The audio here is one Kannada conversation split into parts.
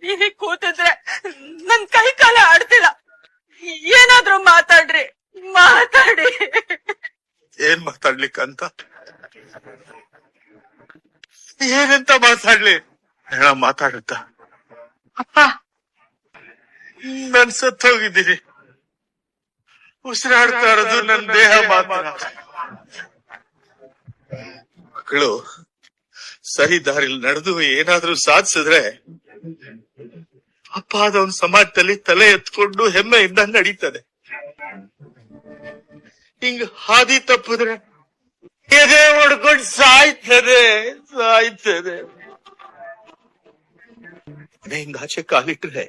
ನೀವೀಗ ಕೂತಿದ್ರೆ ನನ್ ಕೈ ಕಾಲ ಆಡ್ತಿಲ್ಲ. ಏನಾದ್ರೂ ಮಾತಾಡ್ರಿ, ಮಾತಾಡಿ. ಏನ್ ಮಾತಾಡ್ಲಿಕ್ಕಂತ? ಏನಂತ ಮಾತಾಡ್ಲಿ? ಹೇಳ, ಮಾತಾಡುತ್ತ. ಅಪ್ಪ, ನನ್ ಸತ್ತೋಗಿದ್ದೀನಿ. ಉಸಿರಾಡ್ತಾ ಇರೋದು ನನ್ ದೇಹ ಮಾತ್ರ. ಮಕ್ಕಳು ಸರಿ ದಾರಿಲಿ ನಡೆದು ಏನಾದ್ರೂ ಸಾಧಿಸಿದ್ರೆ ಅಪ್ಪ ಅದೊಂದು ಸಮಾಜದಲ್ಲಿ ತಲೆ ಎತ್ಕೊಂಡು ಹೆಮ್ಮೆಯಿಂದ ನಡೀತದೆ. ಹಿಂಗ್ ಹಾದಿ ತಪ್ಪಿದ್ರೆ ಎದೆ ಹೊಡ್ಕೊಂಡು ಸಾಯ್ತದೆ. ಹಿಂಗಾಚೆ ಕಾಲಿಟ್ರೆ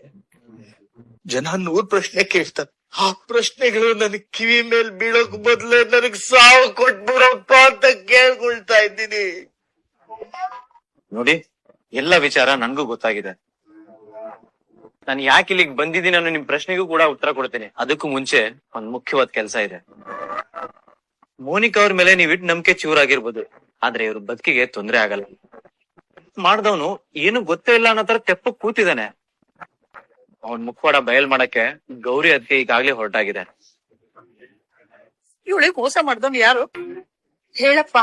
ಜನ 100 ಪ್ರಶ್ನೆ ಕೇಳ್ತಾರೆ. ಆ ಪ್ರಶ್ನೆಗಳು ನನ್ ಕಿವಿ ಮೇಲ್ ಬೀಳೋಕ್ ಬದ್ಲೆ ನನಗ್ ಸಾವು ಕೊಟ್ಬಿಡಪ್ಪ ಅಂತ ಕೇಳ್ಕೊಳ್ತಾ ಇದ್ದೀನಿ. ನೋಡಿ, ಎಲ್ಲ ವಿಚಾರ ನನ್ಗೂ ಗೊತ್ತಾಗಿದೆ. ನಾನು ಯಾಕೆ ಇಲ್ಲಿಗೆ ಬಂದಿದ್ದೀನಿ ಅನ್ನೋ ನಿಮ್ ಪ್ರಶ್ನೆಗೂ ಕೂಡ ಉತ್ತರ ಕೊಡ್ತೇನೆ. ಅದಕ್ಕೂ ಮುಂಚೆ ಒಂದ್ ಮುಖ್ಯವಾದ ಕೆಲಸ ಇದೆ. ಮೋನಿಕಾ ಅವ್ರ ಮೇಲೆ ನೀವ್ ಇಟ್ಟು ನಂಬಿಕೆ ಚೂರಾಗಿರ್ಬೋದು, ಆದ್ರೆ ಇವ್ರ ಬದುಕಿಗೆ ತೊಂದ್ರೆ ಆಗಲ್ಲ. ಮಾಡ್ದವನು ಏನು ಗೊತ್ತೇ ಇಲ್ಲ ಅನ್ನೋ ತರ ತೆಪ್ಪ ಕೂತಿದ್ದಾನೆ. ಅವನ್ ಮುಖವಾಡ ಬಯಲ್ ಮಾಡಕ್ಕೆ ಗೌರಿ ಅದಕ್ಕೆ ಈಗಾಗ್ಲೇ ಹೊರಟಾಗಿದೆ. ಇವಳಿಗೆ ಮೋಸ ಮಾಡ್ದವ್ ಯಾರು ಹೇಳಪ್ಪ?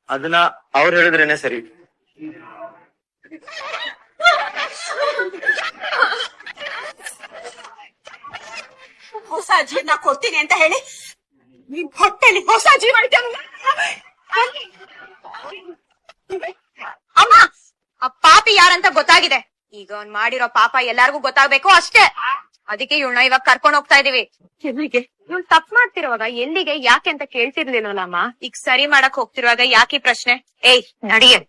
ಅದನ್ನ ಅವ್ರು ಹೇಳಿದ್ರೇನೆ ಸರಿ. ಹೊಸ ಜೀವನ ಕೊಡ್ತೀನಿ ಅಂತ ಹೇಳಿ ನಿನ್ ಹೊಟ್ಟೆಲಿ ಹೊಸ ಜೀವನ ಅಮ್ಮ, ಆ ಪಾಪಿ ಯಾರಂತ ಗೊತ್ತಾಗಿದೆ. ಈಗ ಅವ್ನ್ ಮಾಡಿರೋ ಪಾಪ ಎಲ್ಲಾರ್ಗು ಗೊತ್ತಾಗ್ಬೇಕು ಅಷ್ಟೇ. ಅದಕ್ಕೆ ಇವಳನ್ನ ಇವಾಗ ಕರ್ಕೊಂಡ್ ಹೋಗ್ತಾ ಇದೀವಿ. ಎಲ್ಲಿಗೆ? ಇವ್ಳು ತಪ್ಪು ಮಾಡ್ತಿರುವಾಗ ಎಲ್ಲಿಗೆ ಯಾಕೆ ಅಂತ ಕೇಳ್ತಿರ್ಲಿಲ್ಲಮ್ಮ. ಈಗ ಸರಿ ಮಾಡಕ್ ಹೋಗ್ತಿರುವಾಗ ಯಾಕೆ ಪ್ರಶ್ನೆ? ಏಯ್, ನಡಿಯೇ.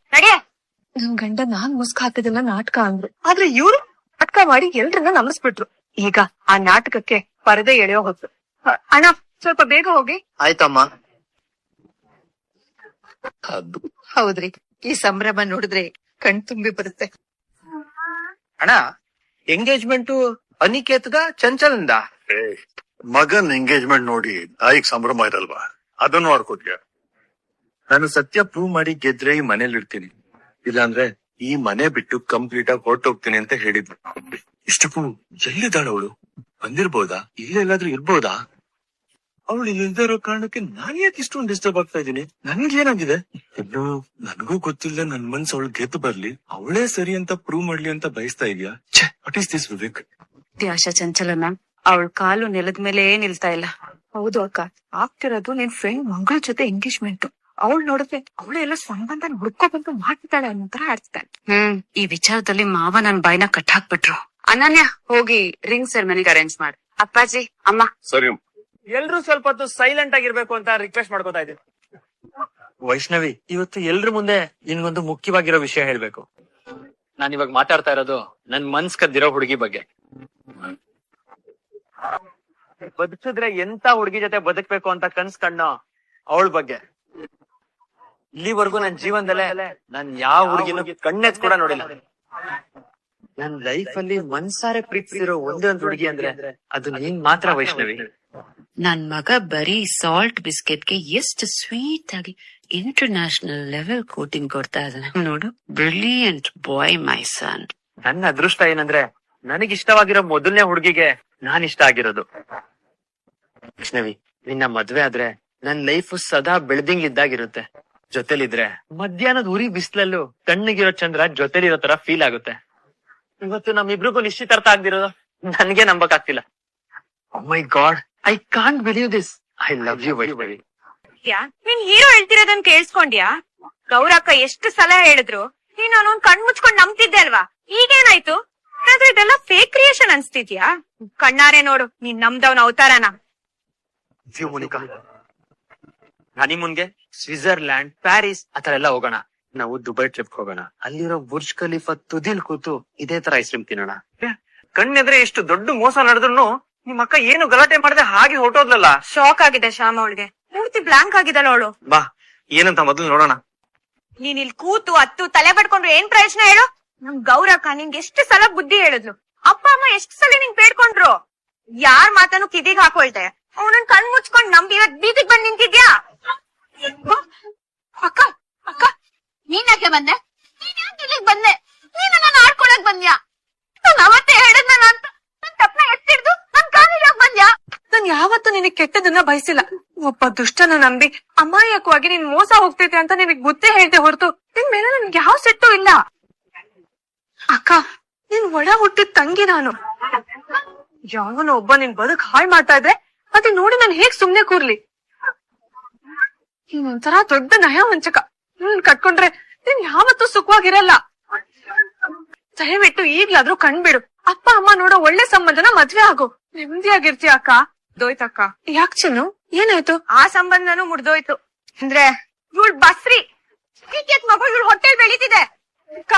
ನನ್ ಗಂಡ ನಾನ್ ಮುಸ್ಕ್ ಹಾಕಿದಿಲ್ಲ ನಾಟಕ ಅಂದ್ರು, ಆದ್ರೆ ಇವ್ರು ನಾಟಕ ಮಾಡಿ ಎಲ್ರನ್ನ ನಂಬಿಸ್ಬಿಟ್ರು. ಈಗ ಆ ನಾಟಕಕ್ಕೆ ಪರದೆ ಎಳೆಯೋ ಹೊತ್ತು. ಅಣ್ಣ, ಸ್ವಲ್ಪ ಬೇಗ ಹೋಗಿ. ಆಯ್ತಮ್ಮ. ಹೌದ್ರಿ, ಈ ಸಂಭ್ರಮ ನೋಡಿದ್ರೆ ಕಣ್ ತುಂಬಿ ಬರುತ್ತೆ. ಅಣ್ಣ, ಎಂಗೇಜ್ಮೆಂಟ್ ಅನಿಕೇತ್ಗ ಚಂಚಲಿಂದ ಮಗನ್ ಎಂಗೇಜ್ಮೆಂಟ್ ನೋಡಿ ನಾಯಿಗ್ ಸಂಭ್ರಮ ಇರಲ್ವಾ? ಅದನ್ನು ಆಡ್ಕೊಟ್ಯ. ನಾನು ಸತ್ಯ ಪ್ರೂವ್ ಮಾಡಿ ಗೆದ್ರೆ ಈ ಮನೇಲಿ ಇರ್ತೀನಿ, ಇಲ್ಲಾಂದ್ರೆ ಈ ಮನೆ ಬಿಟ್ಟು ಕಂಪ್ಲೀಟ್ ಆಗಿ ಹೊರಟೋಗ್ತೀನಿ ಅಂತ ಹೇಳಿದ್ಲು. ಇಷ್ಟಕ್ಕೂ ಎಲ್ಲಿದ್ದಾಳ ಅವಳು? ಬಂದಿರ್ಬೋದಾ? ಇಲ್ಲೆಲ್ಲಾದ್ರೂ ಇರ್ಬೋದಾ? ಅವಳು ಇಲ್ದೇ ಇರೋ ಕಾರಣಕ್ಕೆ ನಾನ್ ಯಾಕೆ ಇಷ್ಟೊಂದು ಡಿಸ್ಟರ್ಬ್ ಆಗ್ತಾ ಇದ್ದೀನಿ? ನನ್ಗೇನಾಗಿದೆ? ಇನ್ನು ನನ್ಗೂ ಗೊತ್ತಿಲ್ಲ. ನನ್ ಮನ್ಸು ಅವಳು ಗೆದ್ದು ಬರ್ಲಿ, ಅವಳೇ ಸರಿ ಅಂತ ಪ್ರೂವ್ ಮಾಡ್ಲಿ ಅಂತ ಬಯಸ್ತಾ ಇದೆಯಾ? What is this Vivek? Asha ಚಂಚಲನ ಅವಳ ಕಾಲು ನೆಲದ ಮೇಲೆ ನಿಲ್ತಾ ಇಲ್ಲ. ಹೌದು ಅಕ್ಕ, ಆಗ್ತಿರೋದು ನಿನ್ ಫ್ರೆಂಡ್ ಮಂಗಳ ಜೊತೆ ಎಂಗೇಜ್ಮೆಂಟ್. ಅವಳು ನೋಡಿದ್ರೆ ಅವಳೆಲ್ಲ ಸಂಬಂಧ ಹುಡ್ಕೊ ಬಂದು ಮಾಡ್ತಿದ್ದಾಳೆ ಅನ್ನೋ ಆಡ್ತಿದ್ದಾಳೆ. ಈ ವಿಚಾರದಲ್ಲಿ ಮಾವ ನನ್ ಬಾಯಿನ ಕಟ್ ಹಾಕ್ಬಿಟ್ರು. ಅನನ್ಯ, ಹೋಗಿ ರಿಂಗ್ ಸೆರೆಮನಿಗೆ ಅರೇಂಜ್ ಮಾಡಿ. ಅಪ್ಪಾಜಿ, ಅಮ್ಮ. ಸರಿ. ಎಲ್ರು ಸ್ವಲ್ಪ ಹೊತ್ತು ಸೈಲೆಂಟ್ ಆಗಿರ್ಬೇಕು ಅಂತ ರಿಕ್ವೆಸ್ಟ್ ಮಾಡ್ಕೋತಾ ಇದ್ದೀನಿ. ವೈಷ್ಣವಿ, ಇವತ್ತು ಎಲ್ರ ಮುಂದೆ ನಿನ್ಗೊಂದು ಮುಖ್ಯವಾಗಿರೋ ವಿಷಯ ಹೇಳ್ಬೇಕು. ನಾನ್ ಇವಾಗ ಮಾತಾಡ್ತಾ ಇರೋದು ನನ್ ಮನ್ಸ್ ಕದ್ದಿರೋ ಹುಡುಗಿ ಬಗ್ಗೆ. ಬದುಕಿದ್ರೆ ಎಂತ ಹುಡುಗಿ ಜೊತೆ ಬದುಕ್ಬೇಕು ಅಂತ ಕನ್ಸ್ ಕಣ್ಣೋ ಅವಳ ಬಗ್ಗೆ. ಇಲ್ಲಿವರೆಗೂ ನನ್ ಜೀವನದಲ್ಲೇ ನಾನ್ ಯಾವ ಹುಡುಗಿನೂ ಕಣ್ಣೆತ್ ಕೂಡ ನೋಡಿಲ್ಲ. ನನ್ ಲೈಫ್ ಅಲ್ಲಿ ಮನ್ಸಾರೆ ಪ್ರೀತಿಸಿರೋ ಒಂದೇ ಒಂದು ಹುಡುಗಿ ಅಂದ್ರೆ ಅದು ನೀನ್ ಮಾತ್ರ ವೈಷ್ಣವಿ. ನನ್ ಮಗ ಬರೀ ಸಾಲ್ಟ್ ಬಿಸ್ಕೆಟ್ಗೆ ಎಷ್ಟು ಸ್ವೀಟ್ ಆಗಿ ಇಂಟರ್ನ್ಯಾಷನಲ್ ಲೆವೆಲ್ ಕೋಟಿಂಗ್ ಕೊಡ್ತಾ ಇದ್ದಾನೆ ನೋಡು. ಬ್ರಿಲಿಯಂಟ್ ಬಾಯ್ ಮೈ ಸನ್. ನನ್ನ ಅದೃಷ್ಟ ಏನಂದ್ರೆ ನನಗಿಷ್ಟವಾಗಿರೋ ಮೊದಲನೇ ಹುಡುಗಿಗೆ ನಾನ್ ಇಷ್ಟ ಆಗಿರೋದು. ವೈಷ್ಣವಿ, ನಿನ್ನ ಮದ್ವೆ ಆದ್ರೆ ನನ್ ಲೈಫ್ ಸದಾ ಬೆಳ್ದಿಂಗ್ಲಿದ್ದಾಗಿರುತ್ತೆ. ಜೊತೆಲಿದ್ರೆ ಮಧ್ಯಾಹ್ನದ ಉರಿ ಬಿಸಿಲಲ್ಲೂ ತಣ್ಣಗಿರೋ ಚಂದ್ರ ಜೊತೆಲಿರೋ ತರ ಫೀಲ್ ಆಗುತ್ತೆ. ಇವತ್ತು ನಮ್ಮಿಬ್ರಿಗೂ ನಿಶ್ಚಿತಾರ್ಥ ಆಗ್ದಿರೋದು ನನ್ಗೆ ನಂಬಕ್ ಆಗ್ತಿಲ್ಲ. Oh my god, I can't believe this. I love you Vaishnavi. ನೀನ್ ಹೀರೋ ಹೇಳ್ತಿರೋದನ್ ಕೇಳಿಸ್ಕೊಂಡ್ಯಾ? ಗೌರಕ್ಕ ಎಷ್ಟು ಸಲ ಹೇಳಿದ್ರು ನೀನ್ ಅವನ್ ಕಣ್ ಮುಚ್ಕೊಂಡ್ ನಂಬ್ತಿದ್ದೆ ಅಲ್ವಾ? ಈಗೇನಾಯ್ತು? ಆದ್ರೆ ಇದೆಲ್ಲ ಫೇಕ್ ಕ್ರಿಯೇಷನ್ ಅನ್ಸ್ತಿದ್ಯಾ? ಕಣ್ಣಾರೆ ನೋಡು ನೀನ್ ನಮ್ದವನ ಅವತಾರನ. ಮೋನಿಕಾ, ಹನಿಮೂನ್ಗೆ ಸ್ವಿಟ್ಜರ್ಲ್ಯಾಂಡ್, ಪ್ಯಾರಿಸ್ ಆತರ ಎಲ್ಲ ಹೋಗೋಣ. ನಾವು ದುಬೈ ಟ್ರಿಪ್ ಹೋಗೋಣ. ಅಲ್ಲಿರೋ ಬುರ್ಜ್ ಖಲೀಫಾ ತುದಿಲ್ ಕೂತು ಇದೇ ತರ ಐಸ್ ಕ್ರೀಮ್ ತಿನ್ನೋಣ. ಕಣ್ಣೆದ್ರೆ ಎಷ್ಟು ದೊಡ್ಡ ಮೋಸ ನಡೆದ್ರು ನಿಮ್ ಅಕ್ಕ ಏನು ಗಲಾಟೆ ಮಾಡದೆ ಹಾಗೆ ಹೊರಟೋದ್ಲಲ್ಲ. ಶಾಕ್ ಆಗಿದೆ ಶ್ಯಾಮ ಅವಳಿಗೆ. ಪೂರ್ತಿ ಬ್ಲಾಂಕ್ ಆಗಿದ್ದಾಳ ಅವಳು. ಬಾ, ಏನಂತ ಮೊದಲು ನೋಡೋಣ. ನೀನ್ ಇಲ್ಲಿ ಕೂತು ಹತ್ತು ತಲೆ ಬಡ್ಕೊಂಡ್ರೆ ಏನ್ ಪ್ರಯೋಜನ ಹೇಳು? ನಮ್ ಗೌರಕ್ಕ ನಿಂಗೆ ಎಷ್ಟು ಸಲ ಬುದ್ಧಿ ಹೇಳಿದ್ಲು. ಅಪ್ಪ ಅಮ್ಮ ಎಷ್ಟು ಸಲ ನಿಂಗ್ ಬೇಡ್ಕೊಂಡ್ರು. ಯಾರ್ ಮಾತನ್ನು ಕಿವಿಗ್ ಹಾಕೊಳ್ತೆ. ಅವನನ್ ಕಣ್ ಮುಚ್ಕೊಂಡ್ ನಂಬಿ ಇವತ್ ಬೀದಿಗ್ ಬಂದ್ ನಿಂತಿದ್ಯಾ? ಅಕ್ಕ, ಅಕ್ಕ, ನೀನ್ ಯಾಕೆ ಬಂದೆ? ನೀನ್ ಯಾಕೆ ಇಲ್ಲಿಗೆ ಬಂದೆ? ನೀನು ನಾನು ಆಡ್ಕೊಳಕ್ ಬಂದ್ಯಾ? ನಿನಗ್ ಕೆಟ್ಟದನ್ನ ಬಯಸಿಲ್ಲ. ಒಬ್ಬ ದುಷ್ಟನ ನಂಬಿ ಅಮಾಯಕವಾಗಿ ನೀನ್ ಮೋಸ ಹೋಗ್ತೈತೆ ಅಂತ ನಿನಗ್ ಬುದ್ಧಿ ಹೇಳ್ದೆ ಹೊರತು ನಿನ್ ಮೇಲೆ ನನ್ಗೆ ಯಾವ ಸಿಟ್ಟು ಇಲ್ಲ. ಅಕ್ಕ, ನಿನ್ ಒಡ ಹುಟ್ಟಿದ ತಂಗಿ ನಾನು. ಯಾವನೋ ಒಬ್ಬ ನಿನ್ ಬದುಕ್ ಹಾಳ್ ಮಾಡ್ತಾ ಇದ್ರೆ ಅದೇ ನೋಡಿ ನಾನ್ ಹೇಗ್ ಸುಮ್ನೆ ಕೂರ್ಲಿ? ನೀನೊಂಥರ ದೊಡ್ಡ ನಯ ವಂಚಕ. ನೀನ್ ಕಟ್ಕೊಂಡ್ರೆ ನೀನ್ ಯಾವತ್ತೂ ಸುಖವಾಗಿರಲ್ಲ. ದಯವಿಟ್ಟು ಈಗ್ಲಾದ್ರೂ ಕಣ್ಬಿಡು. ಅಪ್ಪ ಅಮ್ಮ ನೋಡೋ ಒಳ್ಳೆ ಸಂಬಂಧನ ಮದ್ವೆ ಆಗು. ನೆಮ್ಮದಿಯಾಗಿರ್ತೀಯ ಅಕ್ಕ. ದೋಯ್ತಕ್ಕ. ಯಾಕ್ ಚಿನ್ನು, ಏನಾಯ್ತು? ಆ ಸಂಬಂಧನೂ ಮುಗ್ದೋಯ್ತು. ಅಂದ್ರೆ ಇವಳು ಬಸ್ರಿ ಮಗು ಇವಳು ಹೊಟ್ಟೆಲ್ ಬೆಳೀತಿದೆ. ಅಕ್ಕ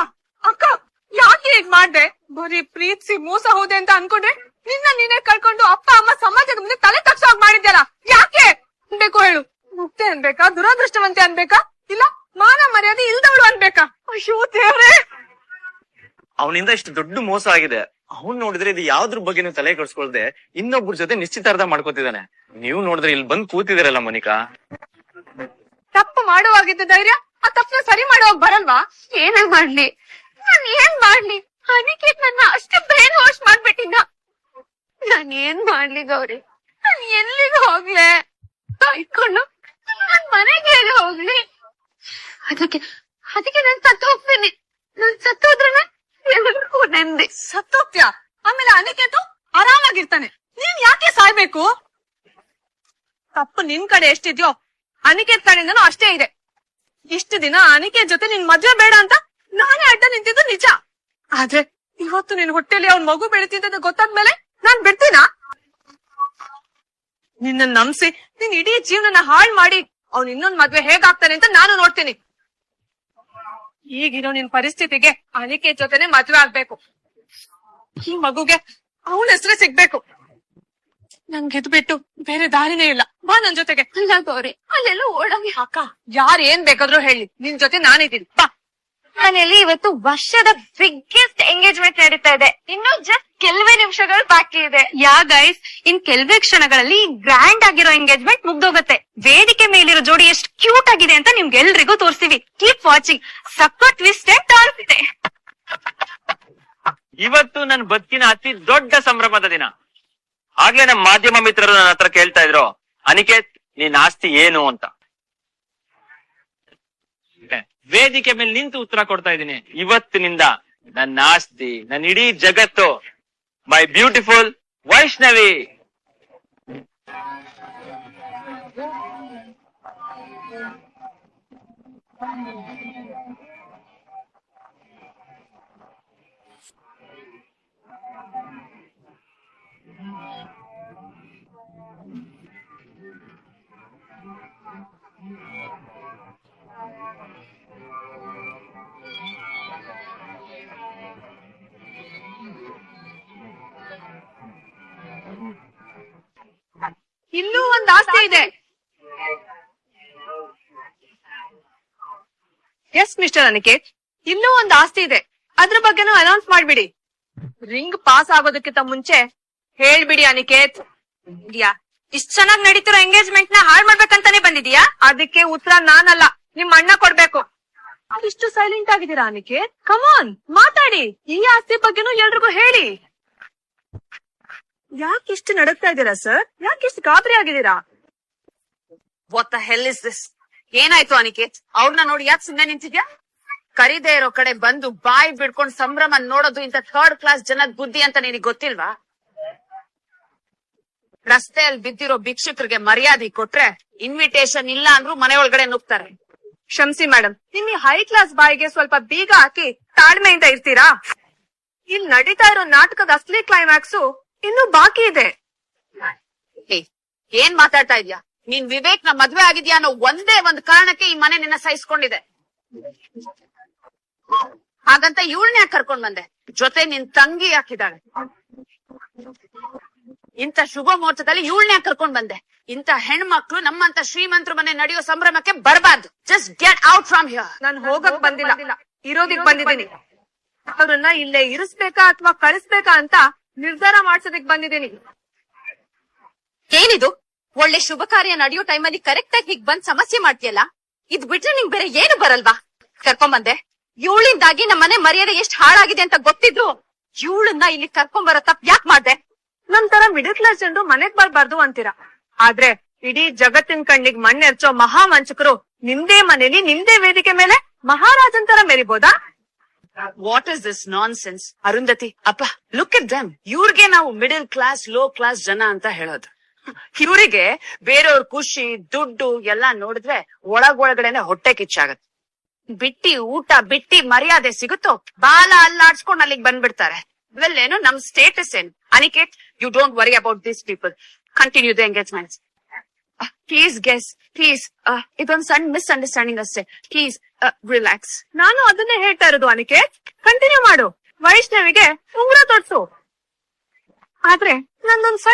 ಅಕ್ಕ, ಯಾಕೆ ಹೀಗ್ ಮಾಡ್ದೆ? ಬರೀ ಪ್ರೀತಿಸಿ ಮೋಸ ಹೋದೆ ಅಂತ ಅನ್ಕೊಂಡ್ರೆ ನಿನ್ನ ನೀನೇ ಕಳ್ಕೊಂಡು ಅಪ್ಪ ಅಮ್ಮ ಸಮಾಜದ ಮುಂದೆ ತಲೆ ತಗ್ಸೋಗ್ ಮಾಡಿದ್ಯಲ್ಲ. ಯಾಕೆ ಬೇಕು ಹೇಳು? ಮುಕ್ತೆ ಅನ್ಬೇಕಾ, ದುರಾದೃಷ್ಟವಂತೆ ಅನ್ಬೇಕಾ, ಇಲ್ಲ ಮಾನ ಮರ್ಯಾದೆ ಇಲ್ದವಳು ಅನ್ಬೇಕಾ? ಅಯ್ಯೋ ದೇವ್ರೆ, ಅವನಿಂದ ಇಷ್ಟು ದೊಡ್ಡ ಮೋಸ ಆಗಿದೆ. ಅವ್ನ್ ನೋಡಿದ್ರೆ ಇದು ಯಾವ್ದ್ರ ಬಗ್ಗೆನೂ ತಲೆ ಕೆಡ್ಸ್ಕೊಳ್ದೆ ಇನ್ನೊಬ್ರ ಜೊತೆ ನಿಶ್ಚಿತಾರ್ಥ ಮಾಡ್ಕೋತಿದ್ದಾನೆ. ನೀವು ನೋಡಿದ್ರೆ ಇಲ್ಲಿ ಬಂದ್ ಕೂತಿದಾರಲ್ಲ ಮೋನಿಕಾ. ತಪ್ಪು ಮಾಡುವಾಗಿದ್ದ ಧೈರ್ಯ ಆ ತಪ್ಪನ್ನ ಸರಿ ಮಾಡುವಾಗ ಬರಲ್ವಾ? ಏನೇ ಮಾಡ್ಲಿ, ನಾನ್ ಏನ್ ಮಾಡ್ಲಿ? ಅನಿಕೇತ್ ನನ್ನ ಅಷ್ಟೇ ಬ್ರೈನ್ ವಾಶ್ ಮಾಡ್ಬಿಟ್ಟಿದ್ದ. ನಾನ್ ಏನ್ ಮಾಡ್ಲಿ ಗೌರಿ? ನಾನ್ ಎಲ್ಲಿಗೆ ಹೋಗ್ಲೆ? ಇಟ್ಕೊಂಡು ನನ್ ಮನೆಗೆ ಹೋಗ್ಲಿ? ಅದಕ್ಕೆ ನಾನ್ ಸತ್ತು ಹೋಗ್ತೀನಿ. ನಾನ್ ಸತ್ತೋದ್ರೆ ಎಲ್ರಿಗೂ ನೆಮ್ಮದಿ. ಸತ್ತೋಗ್ತ್ಯಾ? ಆಮೇಲೆ ಅನಿಕೇತು ಆರಾಮಾಗಿರ್ತಾನೆ. ನೀನ್ ಯಾಕೆ ಸಾಯ್ಬೇಕು? ತಪ್ಪು ನಿನ್ ಕಡೆ ಎಷ್ಟಿದ್ಯೋ ಅನಿಕೇತ್ ಕಡೆಯಿಂದನೂ ಅಷ್ಟೇ ಇದೆ. ಇಷ್ಟು ದಿನ ಅನಿಕೇತ್ ಜೊತೆ ನಿನ್ ಮದ್ವೆ ಬೇಡ ಅಂತ ನಾನೇ ಅಡ್ಡ ನಿಂತಿದ್ದು ನಿಜ. ಆದ್ರೆ ಇವತ್ತು ನಿನ್ ಹೊಟ್ಟೆಲಿ ಅವ್ನ್ ಮಗು ಬೆಳಿತಿದ್ದ ಗೊತ್ತಾದ್ಮೇಲೆ ನಾನ್ ಬಿಡ್ತೀನಾ? ನಿನ್ನ ನಂಬಿಸಿ ನಿನ್ ಇಡೀ ಜೀವನನ ಹಾಳ್ ಮಾಡಿ ಅವ್ನ್ ಇನ್ನೊಂದ್ ಮದ್ವೆ ಹೇಗಾಗ್ತಾನೆ ಅಂತ ನಾನು ನೋಡ್ತೀನಿ. ಈಗಿರೋ ನಿನ್ ಪರಿಸ್ಥಿತಿಗೆ ಅನಿಕೇತ್ ಜೊತೆನೆ ಮದ್ವೆ ಆಗ್ಬೇಕು. ಈ ಮಗುಗೆ ಅವನ ಹೆಸರೇ ಸಿಗ್ಬೇಕು. ನನ್ಗೆ ಇದ್ ಬಿಟ್ಟು ಬೇರೆ ದಾರಿನೇ ಇಲ್ಲ. ಬಾ ನನ್ ಜೊತೆಗೆ. ಅಲ್ಲ ಗೌರಿ, ಅಲ್ಲೆಲ್ಲ ಓಡಂಗಿ. ಅಕ್ಕ, ಯಾರ್ ಏನ್ ಬೇಕಾದ್ರೂ ಹೇಳಿ, ನಿನ್ ಜೊತೆ ನಾನಿದ್ದೀನಿ. ಬಾ. ಮನೇಲಿ ಇವತ್ತು ವರ್ಷದ ಬಿಗ್ಗೆಸ್ಟ್ ಎಂಗೇಜ್ಮೆಂಟ್ ನಡೀತಾ ಇದೆ. ಇನ್ನು ಜಸ್ಟ್ ಕೆಲವೇ ನಿಮಿಷಗಳು ಬಾಕಿ ಇದೆ. ಯಾ ಗೈಸ್, ಇನ್ ಕೆಲವೇ ಕ್ಷಣಗಳಲ್ಲಿ ಗ್ರ್ಯಾಂಡ್ ಆಗಿರೋ ಎಂಗೇಜ್ಮೆಂಟ್ ಮುಗ್ದೋಗತ್ತೆ. ವೇದಿಕೆ ಮೇಲಿರೋ ಜೋಡಿ ಎಷ್ಟು ಕ್ಯೂಟ್ ಆಗಿದೆ ಅಂತ ನಿಮ್ಗೆಲ್ರಿಗೂ ತೋರಿಸ್ತೀವಿ. Keep watching. ಸಖತ್ ಟ್ವಿಸ್ಟ್ ಅಂಡ್ ಟರ್ನ್ಸ್ ಇದೆ. ಇವತ್ತು ನನ್ನ ಬದುಕಿನ ಅತಿ ದೊಡ್ಡ ಸಂಭ್ರಮದ ದಿನ. ಆಗ್ಲೇ ನಮ್ಮ ಮಾಧ್ಯಮ ಮಿತ್ರರು ನನ್ನ ಹತ್ರ ಕೇಳ್ತಾ ಇದ್ರು, ಅನಿಕೇತ್ ನಿನ್ ಆಸ್ತಿ ಏನು ಅಂತ. ವೇದಿಕೆ ಮೇಲೆ ನಿಂತು ಉತ್ತರ ಕೊಡ್ತಾ ಇದ್ದೀನಿ. ಇವತ್ತಿನಿಂದ ನನ್ನ ಆಸ್ತಿ, ನನ್ನ ಇಡೀ ಜಗತ್ತು ಮೈ ಬ್ಯೂಟಿಫುಲ್ ವೈಷ್ಣವಿ. ಇಲ್ಲೂ ಒಂದ್ ಆಸ್ತಿ ಇದೆ. ಎಸ್ ಮಿಸ್ಟರ್ ಅನಿಕೇತ್, ಇಲ್ಲೂ ಒಂದ್ ಆಸ್ತಿ ಇದೆ. ಅದ್ರ ಬಗ್ಗೆನೂ ಅನೌನ್ಸ್ ಮಾಡ್ಬಿಡಿ. ರಿಂಗ್ ಪಾಸ್ ಆಗೋದಕ್ಕಿಂತ ಮುಂಚೆ ಹೇಳ್ಬಿಡಿ ಅನಿಕೇತ್. ಇಷ್ಟ್ ಚೆನ್ನಾಗಿ ನಡೀತಿರೋ ಎಂಗೇಜ್ಮೆಂಟ್ ನ ಹಾಳ್ ಮಾಡ್ಬೇಕಂತಾನೆ ಬಂದಿದ್ಯಾ? ಅದಕ್ಕೆ ಉತ್ತರ ನಾನಲ್ಲ, ನಿಮ್ ಅಣ್ಣ ಕೊಡ್ಬೇಕು. ಇಷ್ಟು ಸೈಲೆಂಟ್ ಆಗಿದ್ದೀರಾ ಅನಿಕೇತ್? ಕಮಾನ್ ಮಾತಾಡಿ. ಈ ಆಸ್ತಿ ಬಗ್ಗೆನೂ ಎಲ್ರಿಗೂ ಹೇಳಿ. ಯಾಕಿಷ್ಟು ನಡುಗ್ತಾ ಇದ್ದೀರಾ ಸರ್? ಯಾಕಿಷ್ಟು ಗಾಬರಿ ಆಗಿದ್ದೀರಾ? What the hell is this? ಏನಾಯ್ತು ಅನಿಕೇತ್? ಅವ್ರನ್ನ ನೋಡಿ ಯಾಕೆ ಸುಮ್ನೆ ನಿಂತಿದ್ಯಾ? ಕರಿದೇ ಇರೋ ಕಡೆ ಬಂದು ಬಾಯಿ ಬಿಡ್ಕೊಂಡು ಸಂಭ್ರಮ ನೋಡೋದು ಇಂತ ಥರ್ಡ್ ಕ್ಲಾಸ್ ಜನದ ಬುದ್ಧಿ ಅಂತ ನಿನಗೆ ಗೊತ್ತಿಲ್ವಾ? ರಸ್ತೆಯಲ್ಲಿ ಬಿದ್ದಿರೋ ಭಿಕ್ಷುಕರಿಗೆ ಮರ್ಯಾದೆ ಕೊಟ್ರೆ ಇನ್ವಿಟೇಷನ್ ಇಲ್ಲ ಅಂದ್ರೂ ಮನೆ ಒಳಗಡೆ ನುಗ್ತಾರೆ. ಕ್ಷಮಿಸಿ ಮೇಡಮ್, ನಿಮ್ ಹೈ ಕ್ಲಾಸ್ ಬಾಯಿಗೆ ಸ್ವಲ್ಪ ಬೀಗ ಹಾಕಿ ತಾಳ್ಮೆಯಿಂದ ಇರ್ತೀರಾ? ಇಲ್ಲಿ ನಡೀತಾ ಇರೋ ನಾಟಕದ ಅಸಲಿ ಕ್ಲೈಮ್ಯಾಕ್ಸು ಇನ್ನೂ ಬಾಕಿ ಇದೆ. ಏನ್ ಮಾತಾಡ್ತಾ ಇದ್ಯಾ? ನೀನ್ ವಿವೇಕ್ ನ ಮದ್ವೆ ಆಗಿದ್ಯಾ ಅನ್ನೋ ಒಂದೇ ಒಂದ್ ಕಾರಣಕ್ಕೆ ಈ ಮನೆ ನಿನ್ನ ಸಹಿಸ್ಕೊಂಡಿದೆ. ಹಾಗಂತ ಇವಳನ್ನ ಯಾಕೆ ಕರ್ಕೊಂಡ್ ಬಂದೆ? ಜೊತೆ ನಿನ್ ತಂಗಿ ಹಾಕಿದಾಳೆ. ಇಂತ ಶುಭ ಮುಹೂರ್ತದಲ್ಲಿ ಇವಳನ್ನ ಯಾಕೆ ಕರ್ಕೊಂಡ್ ಬಂದೆ? ಇಂತ ಹೆಣ್ಮಕ್ಳು ನಮ್ಮಂತ ಶ್ರೀಮಂತರ ಮನೆ ನಡೆಯೋ ಸಂಭ್ರಮಕ್ಕೆ ಬರಬಾರ್ದು. Just get out from here. ನಾನು ಹೋಗಕ್ ಬಂದಿಲ್ಲ, ಇರೋದಿಕ್ ಬಂದಿದ್ದೀನಿ. ಅವ್ರನ್ನ ಇಲ್ಲೇ ಇರಿಸ್ಬೇಕಾ ಅಥವಾ ಕಳಿಸ್ಬೇಕಾ ಅಂತ ನಿರ್ಧಾರ ಮಾಡ್ಸೋದಿಕ್ ಬಂದಿದ್ದೀನಿ. ಏನಿದು? ಒಳ್ಳೆ ಶುಭ ಕಾರ್ಯ ನಡೆಯೋ ಟೈಮಲ್ಲಿ ಕರೆಕ್ಟ್ ಆಗಿ ಹೀಗ್ ಬಂದ್ ಸಮಸ್ಯೆ ಮಾಡ್ತೀಯಲ್ಲ? ಇದ್ ಬಿಟ್ರೆ ನಿಂಗ್ ಬೇರೆ ಏನು ಬರಲ್ವಾ? ಕರ್ಕೊಂಬಂದೆ. ಇವಳಿಂದಾಗಿ ನಮ್ಮನೆ ಮರ್ಯಾದೆ ಎಷ್ಟ್ ಹಾಳಾಗಿದೆ ಅಂತ ಗೊತ್ತಿದ್ರು ಇವಳನ್ನ ಇಲ್ಲಿ ಕರ್ಕೊಂಬರೋ ತಪ್ಪ ಯಾಕೆ ಮಾಡ್ದೆ? ನಮ್ ತರ ಮಿಡಲ್ ಕ್ಲಾಸ್ ಜನರು ಮನೆಗ್ ಬರ್ಬಾರ್ದು ಅಂತೀರಾ, ಆದ್ರೆ ಇಡೀ ಜಗತ್ತಿನ ಕಣ್ಣಿಗೆ ಮಣ್ಣೆರ್ಚೋ ಮಹಾವಂಚಕರು ನಿಮ್ದೇ ಮನೇಲಿ ನಿಮ್ದೇ ವೇದಿಕೆ ಮೇಲೆ ಮಹಾರಾಜನ್ ತರ ಮೆರಿಬೋದಾ? What is this nonsense? Arundhati ಅಪ್ಪ, ಲುಕ್ ಎಟ್ ದೆಮ್. ಇವ್ರಿಗೆ ನಾವು ಮಿಡಲ್ ಕ್ಲಾಸ್ ಲೋ ಕ್ಲಾಸ್ ಜನ ಅಂತ ಹೇಳೋದು. ಇವರಿಗೆ ಬೇರೆಯವ್ರ ಖುಷಿ ದುಡ್ಡು ಎಲ್ಲಾ ನೋಡಿದ್ರೆ ಒಳಗೊಳಗಡೆನೆ ಹೊಟ್ಟೆ ಕಿಚ್ಚಾಗತ್ತೆ. ಬಿಟ್ಟಿ ಊಟ ಬಿಟ್ಟಿ ಮರ್ಯಾದೆ ಸಿಗುತ್ತೋ ಬಾಲ ಅಲ್ಲಾಡ್ಸ್ಕೊಂಡ್ ಅಲ್ಲಿಗೆ ಬಂದ್ಬಿಡ್ತಾರೆ. ಇವೆಲ್ಲೇನು ನಮ್ ಸ್ಟೇಟಸ್ ಏನು? Aniket, you don't worry about these people. Continue the engagement. Please guess, please. ಇದೊಂದ್ ಸಣ್ಣ ಮಿಸ್ಅಂಡರ್ಸ್ಟ್ಯಾಂಡಿಂಗ್ ಅಷ್ಟೇ. Please relax. ನಾನು ಅದನ್ನೇ ಹೇಳ್ತಾ ಇರೋದು ಅನಿಕೇತ್. ಕಂಟಿನ್ಯೂ ಮಾಡು. ವೈಷ್ಣವಿಗೆ ಉಂಗುರ ತೊಡ್ಸು. ಆದ್ರೆ ನಂದೊಂದ್